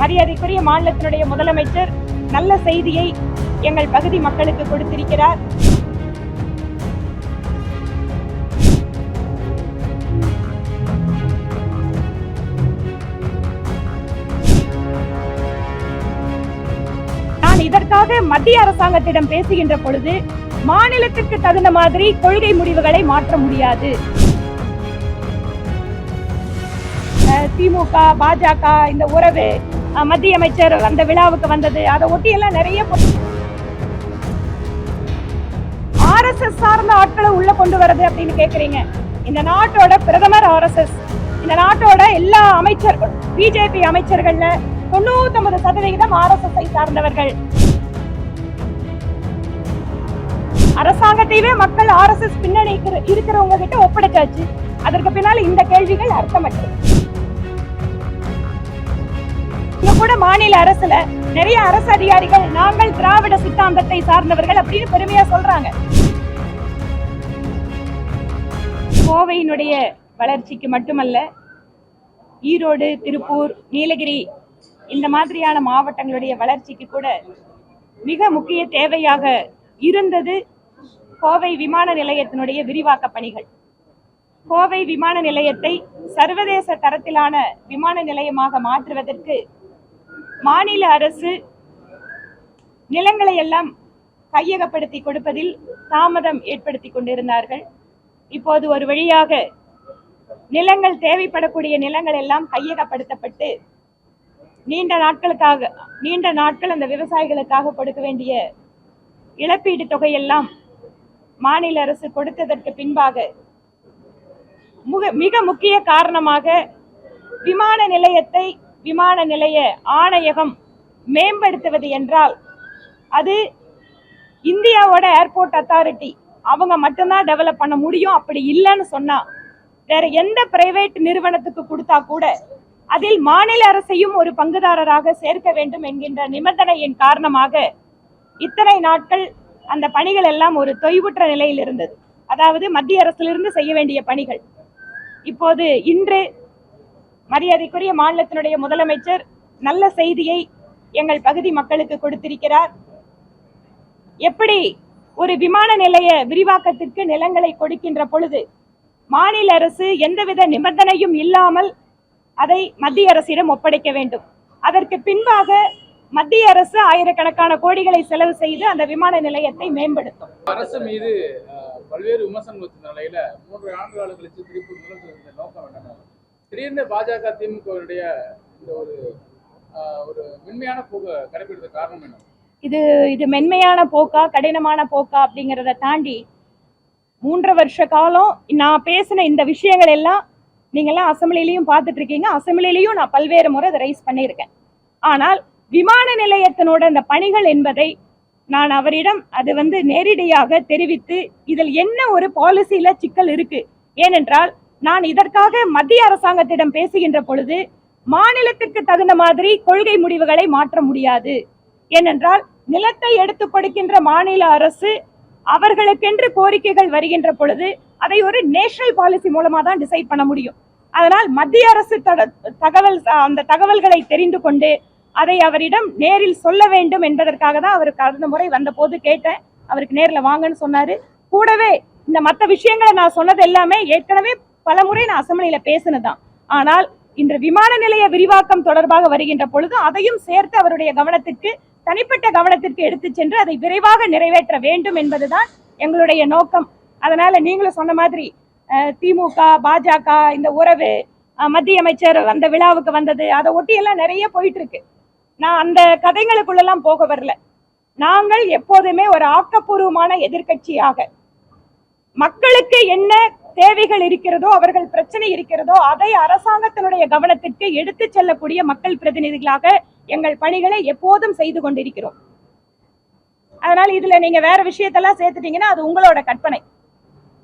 மரியாதைக்குரிய மாநிலத்தினுடைய முதலமைச்சர் நல்ல செய்தியை எங்கள் பகுதி மக்களுக்கு கொடுத்திருக்கிறார். நான் இதற்காக மத்திய அரசாங்கத்திடம் பேசுகின்ற பொழுது மாநிலத்திற்கு தகுந்த மாதிரி கொள்கை முடிவுகளை மாற்ற முடியாது. திமுக பாஜக இந்த உறவு, மத்திய அமைச்சர் அந்த விழாவுக்கு வந்தது, அதை ஒட்டி எல்லாம் நிறைய RSS சார்ந்த ஆட்களை உள்ள கொண்டு வரது அப்படின்னு கேக்குறீங்க. இந்த நாட்டோட பிரதமர் RSS, இந்த நாட்டோட எல்லா அமைச்சர்களும் பிஜேபி அமைச்சர்கள்ல 99% RSS சார்ந்தவர்கள். அரசாங்கத்தையே மக்கள் RSS பின்னணி இருக்கிறவங்க கிட்ட ஒப்படைச்சாச்சு. அதற்கு பின்னால் இந்த கேள்விகள் அர்த்தமற்றது. கூட மாநில அரசுல நிறைய அரசு அதிகாரிகள் நாங்கள் திராவிட சித்தாந்தத்தை சார்ந்தவர்கள் அப்படின்னு பெருமையா சொல்றாங்க. கோவையினுடைய வளர்ச்சிக்கு மட்டுமல்ல, ஈரோடு, திருப்பூர், நீலகிரி இந்த மாதிரியான மாவட்டங்களுடைய வளர்ச்சிக்கு கூட மிக முக்கிய தேவையாக இருந்தது கோவை விமான நிலையத்தினுடைய விரிவாக்க பணிகள். கோவை விமான நிலையத்தை சர்வதேச தரத்திலான விமான நிலையமாக மாற்றுவதற்கு மாநில அரசு நிலங்களை எல்லாம் கையகப்படுத்தி கொடுப்பதில் தாமதம் ஏற்படுத்தி கொண்டிருந்தார்கள். இப்போது ஒரு வழியாக நிலங்கள், தேவைப்படக்கூடிய நிலங்கள் எல்லாம் கையகப்படுத்தப்பட்டு நீண்ட நாட்கள் அந்த விவசாயிகளுக்காக கொடுக்க வேண்டிய இழப்பீடு தொகையெல்லாம் மாநில அரசு கொடுத்ததற்கு பின்பாக மிக முக்கிய காரணமாக விமான நிலைய ஆணையகம் மேம்படுத்துவது என்றால் அது இந்தியாவோட ஏர்போர்ட் அத்தாரிட்டி அவங்க மட்டும்தான் டெவலப் பண்ண முடியும். அப்படி இல்லைன்னு சொன்னா வேற எந்த பிரைவேட் நிறுவனத்துக்கு கொடுத்தா கூட அதில் மாநில அரசையும் ஒரு பங்குதாரராக சேர்க்க வேண்டும் என்கின்ற நிபந்தனையின் காரணமாக இத்தனை நாட்கள் அந்த பணிகள் எல்லாம் ஒரு தொய்வுற்ற நிலையில் இருந்தது. அதாவது மத்திய அரசிலிருந்து செய்ய வேண்டிய பணிகள். இப்போது இன்று மரியாதைக்குரிய மாநிலத்தினுடைய முதலமைச்சர் நல்ல செய்தியை எங்கள் பகுதி மக்களுக்கு கொடுத்திருக்கிறார். எப்படி ஒரு விமான நிலைய விரிவாக்கத்திற்கு நிலங்களை கொடுக்கின்ற பொழுது மாநில அரசு எந்தவித நிபந்தனையும் இல்லாமல் அதை மத்திய அரசிடம் ஒப்படைக்க வேண்டும். அதற்கு பின்பாக மத்திய அரசு ஆயிரக்கணக்கான கோடிகளை செலவு செய்து அந்த விமான நிலையத்தை மேம்படுத்தும். அரசு மீது பல்வேறு விமர்சனம் வச்ச நிலையில 3 ஆண்டுகள் கழிச்சு திருப்பி முதலமைச்சர் நோக்கம் என்ன? திடீர்னு பாஜக திமுகவுடைய இந்த ஒரு மென்மையான போக்கு கடைபிடித்த காரணம் என்ன? இது மென்மையான போக்கா கடினமான போக்கா அப்படிங்கிறத தாண்டி 3 வருஷ காலம் நான் பேசின இந்த விஷயங்கள் எல்லாம் நீங்கெல்லாம் அசம்பிளிலையும் பார்த்துட்டு இருக்கீங்க. அசம்பிளிலையும் நான் பல்வேறு முறை அதை ரைஸ் பண்ணியிருக்கேன். ஆனால் விமான நிலையத்தினோட இந்த பணிகள் என்பதை நான் அவரிடம் அது நேரடியாக தெரிவித்து இதில் என்ன ஒரு பாலிசியில சிக்கல் இருக்கு. ஏனென்றால் நான் இதற்காக மத்திய அரசாங்கத்திடம் பேசுகின்ற பொழுது மாநிலத்திற்கு தகுந்த மாதிரி கொள்கை முடிவுகளை மாற்ற முடியாது. ஏனென்றால் நிலத்தை எடுத்து கொடுக்கின்ற மாநில அரசு அவர்களுக்கென்று கோரிக்கைகள் வருகின்ற பொழுது அதை ஒரு நேஷனல் பாலிசி மூலமா தான் டிசைட் பண்ண முடியும். அதனால் மத்திய அரசு அந்த தகவல்களை தெரிந்து கொண்டு அதை அவரிடம் நேரில் சொல்ல வேண்டும் என்பதற்காக தான் அவர் கடந்த முறை வந்த போது கேட்டேன். அவருக்கு நேரில் வாங்கன்னு சொன்னாரு. கூடவே இந்த மற்ற விஷயங்களை நான் சொன்னது எல்லாமே ஏற்கனவே பல முறை நான் அசம்பிளியில பேசினதான். ஆனால் இன்று விமான நிலைய விரிவாக்கம் தொடர்பாக வருகின்ற பொழுது அதையும் சேர்த்து அவருடைய கவனத்திற்கு, தனிப்பட்ட கவனத்திற்கு எடுத்து சென்று அதை விரைவாக நிறைவேற்ற வேண்டும் என்பதுதான் எங்களுடைய நோக்கம். அதனால நீங்களும் சொன்ன மாதிரி திமுக பாஜக இந்த உறவு, மத்திய அமைச்சர் அந்த விழாவுக்கு வந்தது, அதை ஒட்டி எல்லாம் நிறைய போயிட்டு இருக்கு. நான் அந்த கதைகளுக்குள்ளெல்லாம் போக வரல. நாங்கள் எப்போதுமே ஒரு ஆக்கப்பூர்வமான எதிர்கட்சியாக மக்களுக்கு என்ன தேவைகள் இருக்கிறதோ, அவர்கள் பிரச்சனை இருக்கிறதோ அதை அரசாங்கத்தினுடைய கவனத்திற்கு எடுத்து செல்லக்கூடிய மக்கள் பிரதிநிதிகளாக எங்கள் பணிகளை எப்போதும் செய்து கொண்டிருக்கிறோம். அதனால இதுல நீங்க வேற விஷயத்தெல்லாம் சேர்த்துட்டீங்கன்னா அது உங்களோட கற்பனை.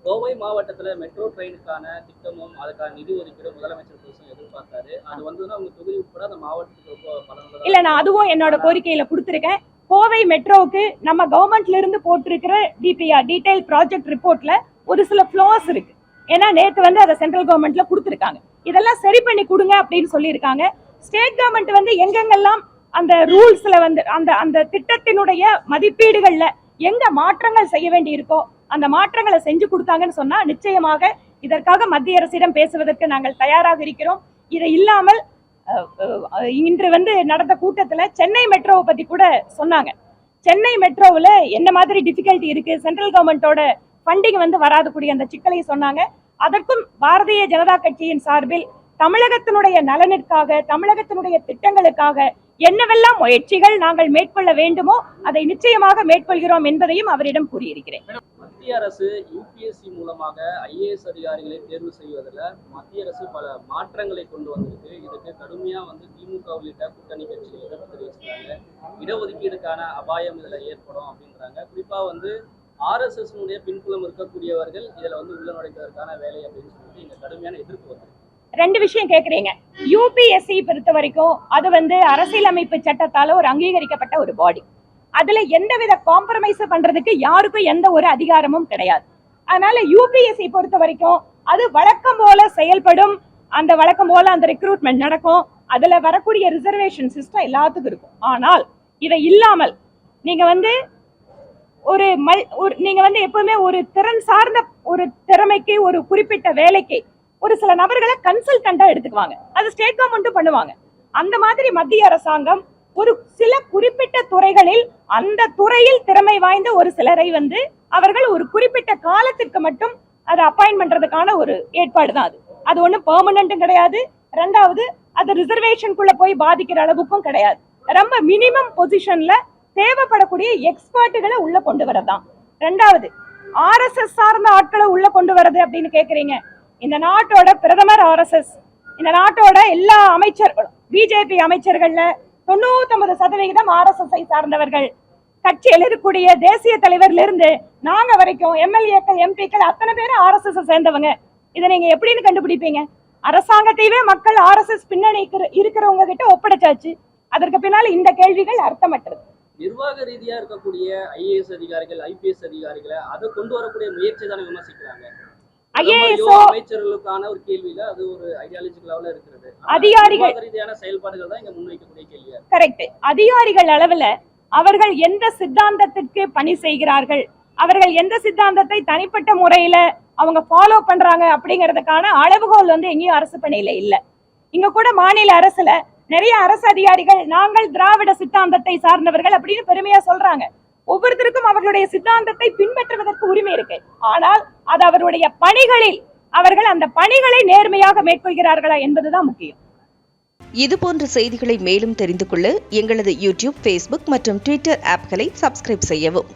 கோவை மாவட்டத்தில் மெட்ரோ ட்ரெயினுக்கான திட்டமும் அதுக்கான நிதி ஒதுக்கீடும் முதலமைச்சர் எதிர்பார்த்தாரு. அது வந்ததுன்னா உங்க தொகுதி உட்பட அந்த மாவட்டத்துக்கு இல்ல, நான் அதுவும் என்னோட கோரிக்கையில கொடுத்திருக்கேன். கோவை மெட்ரோவுக்கு நம்ம கவர்மெண்ட்ல இருந்து போட்டிருக்கிற DPR டீடைல் ப்ராஜெக்ட் ரிப்போர்ட்ல ஒரு சில ஃப்ளாஸ் இருக்கு. ஏன்னா நேற்று அதை சென்ட்ரல் கவர்மெண்ட்ல கொடுத்துருக்காங்க. இதெல்லாம் சரி பண்ணி கொடுங்க அப்படின்னு சொல்லியிருக்காங்க. ஸ்டேட் கவர்மெண்ட் வந்து எங்கெங்கெல்லாம் அந்த ரூல்ஸ்ல வந்து அந்த திட்டத்தினுடைய மதிப்பீடுகள்ல எங்க மாற்றங்கள் செய்ய வேண்டி இருக்கோ அந்த மாற்றங்களை செஞ்சு கொடுத்தாங்கன்னு சொன்னா நிச்சயமாக இதற்காக மத்திய அரசிடம் பேசுவதற்கு நாங்கள் தயாராக இருக்கிறோம். இதை இல்லாமல் இன்று வந்து நடந்த கூட்டத்துல சென்னை மெட்ரோவை பத்தி கூட சொன்னாங்க. சென்னை மெட்ரோவில் என்ன மாதிரி டிஃபிகல்ட்டி இருக்கு, சென்ட்ரல் கவர்மெண்டோட ஃபண்டிங் வந்து வராதக்கூடிய அந்த சிக்கலையும் சொன்னாங்க. அதற்கும் பாரதிய ஜனதா கட்சியின் சார்பில் தமிழகத்தினுடைய நலனிற்காக தமிழகத்தினுடைய திட்டங்களுக்காக என்னவெல்லாம் முயற்சிகள் நாங்கள் மேற்கொள்ள வேண்டுமோ அதை நிச்சயமாக மேற்கொள்கிறோம் என்பதையும் அவரிடம் கூறியிருக்கிறேன். மத்திய அரசு யூபிஎஸ்சி மூலமாக ஐஏஎஸ் அதிகாரிகளை தேர்வு செய்வதில் மத்திய அரசு பல மாற்றங்களை கொண்டு வந்திருக்கு. இதுக்கு கடுமையா வந்து திமுக உள்ளிட்ட கூட்டணி கட்சிகள் எதிர்ப்பு தெரிவிச்சிருக்காங்க. இடஒதுக்கீடுக்கான அபாயம் இதுல ஏற்படும் அப்படின்றாங்க. குறிப்பா வந்து ஆர்எஸ்எஸ்னுடைய பின்புலம் இருக்கக்கூடியவர்கள் இதுல வந்து உள்ள நுழைப்பதற்கான வேலை அப்படின்னு சொல்லிட்டு இங்க கடுமையான எதிர்ப்பு வந்திருக்கு. ரெண்டு விஷயம் கேக்குறீங்க. யூபிஎஸ்சி பொறுத்த வரைக்கும் அது வந்து அரசியலமைப்பு சட்டத்தால ஒரு அங்கீகரிக்கப்பட்ட ஒரு பாடி. அதுல எந்தவித காம்ப்ரமைஸ் பண்றதுக்கு யாருக்கும் எந்த ஒரு அதிகாரமும் கிடையாது. அதனால யூபிஎஸ்சி பொறுத்த வரைக்கும் அது வழக்கம் போல செயல்படும். அந்த வழக்கம் போல அந்த ரெக்ரூட்மெண்ட் நடக்கும். அதுல வரக்கூடிய ரிசர்வேஷன் சிஸ்டம் எல்லாத்துக்கும் இருக்கும். ஆனால் இதை இல்லாமல் நீங்க வந்து நீங்க வந்து எப்பவுமே ஒரு திறன் சார்ந்த ஒரு திறமைக்கு ஒரு குறிப்பிட்ட வேலைக்கு ஒரு சில நபர்களை கன்சல்டண்டா எடுத்துக்குவாங்க. அது ஸ்டேட் கவர்மெண்ட்டும் பண்ணுவாங்க. அந்த மாதிரி மத்திய அரசாங்கம் ஒரு சில குறிப்பிட்ட துறைகளில் அந்த துறையில் திறமை வாய்ந்த ஒரு சிலரை வந்து அவர்கள் ஒரு குறிப்பிட்ட காலத்திற்கு மட்டும் அதை அப்பாயிண்ட் பண்றதுக்கான ஒரு ஏற்பாடு தான். அது ஒன்றும் பெர்மனன்ட்டும் கிடையாது. ரெண்டாவது அது ரிசர்வேஷனுக்குள்ள போய் பாதிக்கிற அளவுக்கும் கிடையாது. ரொம்ப மினிமம் பொசிஷன்ல தேவைப்படக்கூடிய எக்ஸ்பர்ட்டுகளை உள்ள கொண்டு வரதான். ரெண்டாவது ஆர்எஸ்எஸ் சார்ந்த ஆட்களை உள்ள கொண்டு வரது அப்படின்னு கேக்குறீங்க. இந்த நாட்டோட பிரதமர் ஆர்எஸ்எஸ், இந்த நாட்டோட எல்லா அமைச்சர்களும் பிஜேபி அமைச்சர்கள்ல 99% ஆர்எஸ்எஸ் சார்ந்தவர்கள். கட்சியில் இருக்கக்கூடிய தேசிய தலைவர்ல இருந்து நாங்க வரைக்கும் எம்எல்ஏக்கள் எம்பிக்கள் அத்தனை பேரும் ஆர்எஸ்எஸ் சேர்ந்தவங்க. இதை நீங்க எப்படின்னு கண்டுபிடிப்பீங்க? அரசாங்கத்தையே மக்கள் ஆர்எஸ்எஸ் பின்னணி இருக்கிறவங்க கிட்ட ஒப்படைச்சாச்சு. அதற்கு பின்னால இந்த கேள்விகள் அர்த்தமற்றது. நிர்வாக ரீதியா இருக்கக்கூடிய ஐஏஎஸ் அதிகாரிகள் ஐபிஎஸ் அதிகாரிகளை அதை கொண்டு வரக்கூடிய முயற்சி தானே விமர்சிக்கிறாங்க. அமைச்சர்களுக்கான ஒரு கேள்வியில அது ஒரு ஐடியாலஜிக்கல் லெவல்ல இருக்கிறது. அதிகாரிகள் ரீதியான செயல்பாடுகள் தான் இங்க முன்வைக்கக்கூடிய கேள்வியா. கரெக்ட். அதிகாரிகள் அளவுல அவர்கள் எந்த சித்தாந்தத்திற்கு பணி செய்கிறார்கள், அவர்கள் எந்த சித்தாந்தத்தை தனிப்பட்ட முறையில அவங்க ஃபாலோ பண்றாங்க அப்படிங்கிறதுக்கான அளவுகோல் வந்து எங்கேயும் அரசு பணியில இல்ல. இங்க கூட மாநில அரசுல நிறைய அரசு அதிகாரிகள் நாங்கள் திராவிட சித்தாந்தத்தை சார்ந்தவர்கள் அப்படின்னு பெருமையா சொல்றாங்க. ஒவ்வொருத்தருக்கும் அவர்களுடைய சித்தாந்தத்தை பின்பற்றுவதற்கு உரிமை இருக்கு. ஆனால் அது அவருடைய பணிகளில் அவர்கள் அந்த பணிகளை நேர்மையாக மேற்கொள்கிறார்களா என்பதுதான் முக்கியம். இதுபோன்ற செய்திகளை மேலும் தெரிந்து கொள்ள எங்களது யூடியூப், ஃபேஸ்புக் மற்றும் ட்விட்டர் ஆப்களை சப்ஸ்கிரைப் செய்யவும்.